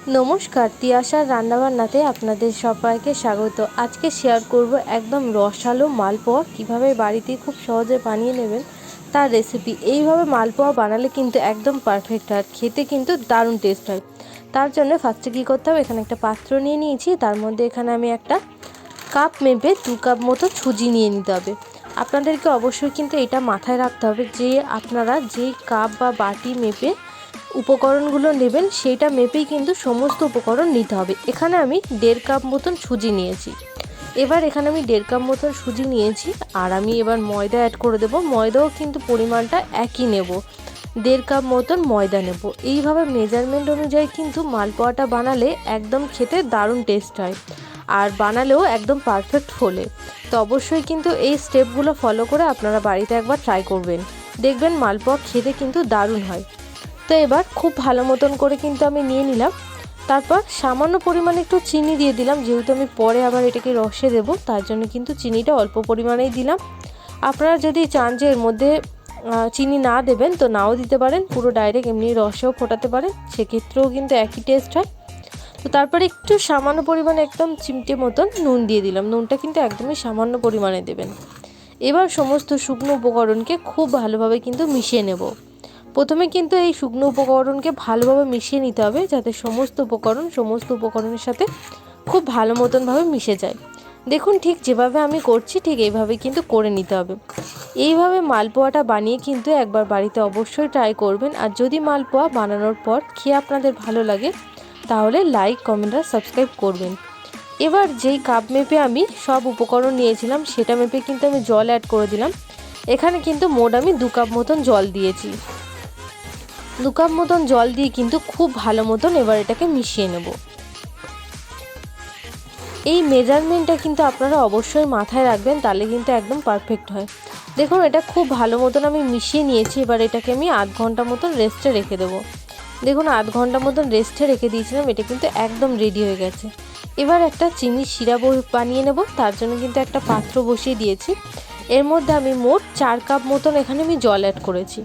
নমস্কার, তিয়াশার রান্নাবান্নাতে আপনাদের সবাইকে স্বাগত। আজকে শেয়ার করব একদম রসালো মালপোয়া কিভাবে বাড়িতে খুব সহজে বানিয়ে নেবেন তার রেসিপি। এইভাবে মালপোয়া বানালে কিন্তু একদম পারফেক্ট হয়, খেতে কিন্তু দারুণ টেস্ট হয়। তার জন্য ফার্স্টে কী করতে হবে, এখানে একটা পাত্র নিয়ে নিয়েছি, তার মধ্যে এখানে আমি একটা কাপ মেপে 2 কাপ মতো সুজি নিয়ে নিতে হবে। আপনাদেরকে অবশ্যই কিন্তু এটা মাথায় রাখতে হবে যে আপনারা যেই কাপ বা বাটি মেপে উপকরণগুলো নেবেন সেইটা মেপেই কিন্তু সমস্ত উপকরণ নিতে হবে। এখানে আমি 1.5 কাপ মতন সুজি নিয়েছি। এবার এখানে আমি 1.5 কাপ মতন সুজি নিয়েছি, আর আমি এবার ময়দা অ্যাড করে দেবো। ময়দাও কিন্তু পরিমাণটা একই নেব, 1.5 কাপ মতন ময়দা নেব। এইভাবে মেজারমেন্ট অনুযায়ী কিন্তু মালপোয়াটা বানালে একদম খেতে দারুণ টেস্ট হয়, আর বানালেও একদম পারফেক্ট ফোলে। তো অবশ্যই কিন্তু এই স্টেপগুলো ফলো করে আপনারা বাড়িতে একবার ট্রাই করবেন, দেখবেন মালপোয়া খেতে কিন্তু দারুণ হয়। তো এবার খুব ভালো মতন করে কিন্তু আমি নিয়ে নিলাম। তারপর সামান্য পরিমাণে একটু চিনি দিয়ে দিলাম, যেহেতু আমি পরে আবার এটাকে রসে দেব, তার জন্য কিন্তু চিনিটা অল্প পরিমাণেই দিলাম। আপনারা যদি চান যে এর মধ্যে চিনি না দেবেন তো নাও দিতে পারেন, পুরো ডাইরেক্ট এমনি রসেও ফোটাতে পারেন, সেক্ষেত্রেও কিন্তু একই টেস্ট হয়। তো তারপরে একটু সামান্য পরিমাণে একদম চিমটে মতন নুন দিয়ে দিলাম। নুনটা কিন্তু একদমই সামান্য পরিমাণে দেবেন। এবার সমস্ত শুকনো উপকরণকে খুব ভালোভাবে কিন্তু মিশিয়ে নেব। প্রথমে কিন্তু এই শুকনো উপকরণকে ভালোভাবে মিশিয়ে নিতে হবে, যাতে সমস্ত উপকরণের সাথে খুব ভালো মতনভাবে মিশে যায়। দেখুন, ঠিক যেভাবে আমি করছি ঠিক এইভাবে কিন্তু করে নিতে হবে। এইভাবে মালপোয়াটা বানিয়ে কিন্তু একবার বাড়িতে অবশ্যই ট্রাই করবেন। আর যদি মালপোয়া বানানোর পর খেয়ে আপনাদের ভালো লাগে তাহলে লাইক, কমেন্ট আর সাবস্ক্রাইব করবেন। এবার যেই কাপ মেপে আমি সব উপকরণ নিয়েছিলাম সেটা মেপে কিন্তু আমি জল অ্যাড করে দিলাম। এখানে কিন্তু মোট আমি 2 কাপ মতন জল দিয়েছি। 2 কাপ মতন জল দিয়ে কিন্তু খুব ভালো মতন এবার এটাকে মিশিয়ে নেব। এই মেজারমেন্টটা কিন্তু আপনারা অবশ্যই মাথায় রাখবেন, তাহলে কিন্তু একদম পারফেক্ট হয়। দেখুন, এটা খুব ভালো মতন আমি মিশিয়ে নিয়েছি। এবার এটাকে আমি আধ ঘন্টা মতন রেস্টে রেখে দেবো। দেখুন, আধ ঘন্টা মতন রেস্টে রেখে দিয়েছিলাম, এটা কিন্তু একদম রেডি হয়ে গেছে। এবার একটা চিনির সিরাপ বানিয়ে নেব, তার জন্য কিন্তু একটা পাত্র বসিয়ে দিয়েছি। এর মধ্যে আমি মোট 4 কাপ মতন এখানে আমি জল অ্যাড করেছি।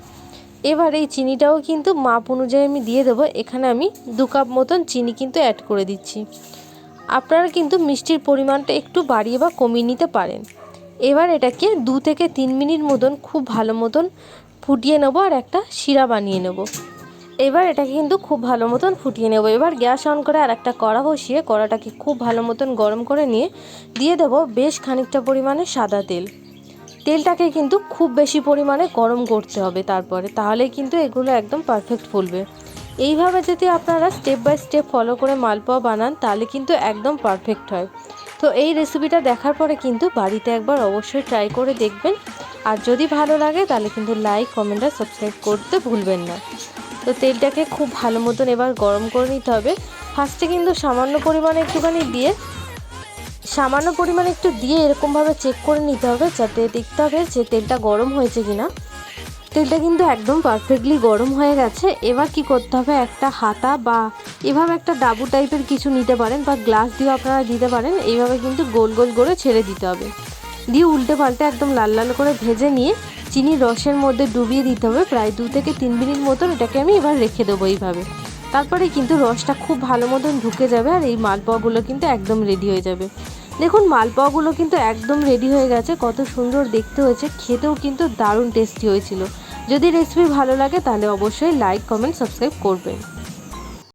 এবার এই চিনিটাও কিন্তু মাপ অনুযায়ী আমি দিয়ে দেবো। এখানে আমি 2 কাপ মতন চিনি কিন্তু অ্যাড করে দিচ্ছি। আপনারা কিন্তু মিষ্টির পরিমাণটা একটু বাড়িয়ে বা কমিয়ে নিতে পারেন। এবার এটাকে 2 থেকে 3 মিনিট মতন খুব ভালো মতন ফুটিয়ে নেবো আর একটা শিরা বানিয়ে নেব। এবার এটাকে কিন্তু খুব ভালো মতন ফুটিয়ে নেব। এবার গ্যাস অন করে আর একটা কড়া বসিয়ে কড়াটাকে খুব ভালো মতন গরম করে নিয়ে দিয়ে দেবো বেশ খানিকটা পরিমাণে সাদা তেল। তেলটাকে কিন্তু খুব বেশি পরিমাণে গরম করতে হবে, তাহলে কিন্তু এগুলো একদম পারফেক্ট ফুলবে। এইভাবে যদি আপনারা স্টেপ বাই স্টেপ ফলো করে মালপোয়া বানান তাহলে কিন্তু একদম পারফেক্ট হয়। তো এই রেসিপিটা দেখার পরে কিন্তু বাড়িতে একবার অবশ্যই ট্রাই করে দেখবেন। আর যদি ভালো লাগে তাহলে কিন্তু লাইক, কমেন্ট আর সাবস্ক্রাইব করতে ভুলবেন না। তো তেলটাকে খুব ভালো মতন এবার গরম করে নিতে হবে। ফার্স্টে কিন্তু সামান্য পরিমাণে একটু দিয়ে এরকমভাবে চেক করে নিতে হবে, যাতে দেখতে হবে যে তেলটা গরম হয়েছে কিনা। তেলটা কিন্তু একদম পারফেক্টলি গরম হয়ে গেছে। এবার কি করতে হবে, একটা হাতা বা এভাবে একটা ডাবু টাইপের কিছু নিতে পারেন, বা গ্লাস দিয়েও আপনারা দিতে পারেন। এইভাবে কিন্তু গোল গোল করে ছেড়ে দিতে হবে, দিয়ে উল্টে পাল্টে একদম লাল লাল করে ভেজে নিয়ে চিনির রসের মধ্যে ডুবিয়ে দিতে হবে। প্রায় 2 থেকে 3 মিনিট মতন এটাকে আমি এবার রেখে দেবো এইভাবে। তারপরে কিন্তু রসটা খুব ভালো মতন ঢুকে যাবে, আর এই মালপোয়াগুলো কিন্তু একদম রেডি হয়ে যাবে। দেখুন, মালপোয়াগুলো কিন্তু একদম রেডি হয়ে গেছে, কত সুন্দর দেখতে হয়েছে, খেতেও কিন্তু দারুণ টেস্টি হয়েছিল। যদি রেসিপি ভালো লাগে তাহলে অবশ্যই লাইক, কমেন্ট, সাবস্ক্রাইব করবেন।